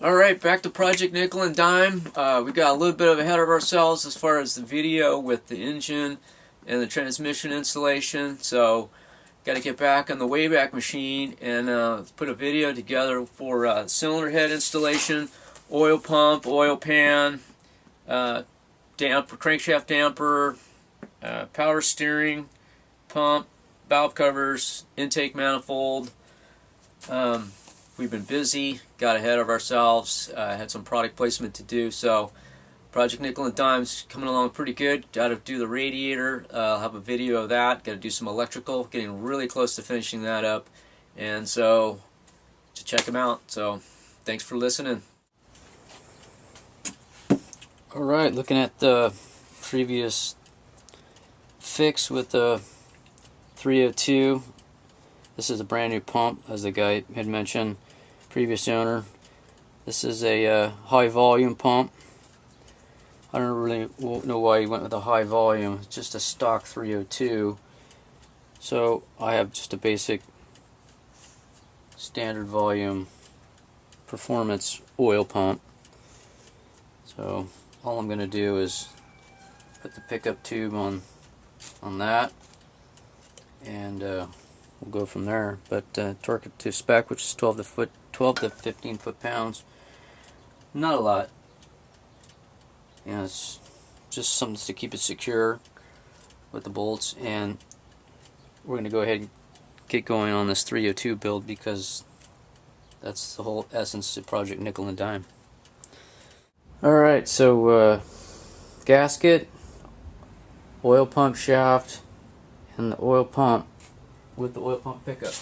Alright, back to Project Nickel and Dime. We got a little bit of ahead of ourselves as far as the video with the engine and the transmission installation. So, got to get back on the Wayback Machine and put a video together for cylinder head installation, oil pump, oil pan, damper, crankshaft damper, power steering, pump, valve covers, intake manifold. We've been busy, got ahead of ourselves, had some product placement to do, so Project Nickel and Dime's coming along pretty good. Got to do the radiator, I'll have a video of that, got to do some electrical, getting really close to finishing that up, and so to check them out. So thanks for listening. Alright, looking at the previous fix with the 302. This is a brand new pump, as the guy had mentioned, previous owner. This is a high volume pump. I don't really know why he went with a high volume. It's just a stock 302. So I have just a basic standard volume performance oil pump. So all I'm going to do is put the pickup tube on that, and we'll go from there. But torque it to spec, which is 12 to 15 foot-pounds. Not a lot. You know, it's just something to keep it secure with the bolts. And we're going to go ahead and get going on this 302 build, because that's the whole essence of Project Nickel and Dime. Alright, so gasket, oil pump shaft, and the oil pump with the oil pump pickup.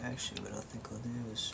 Actually, what I think I'll do is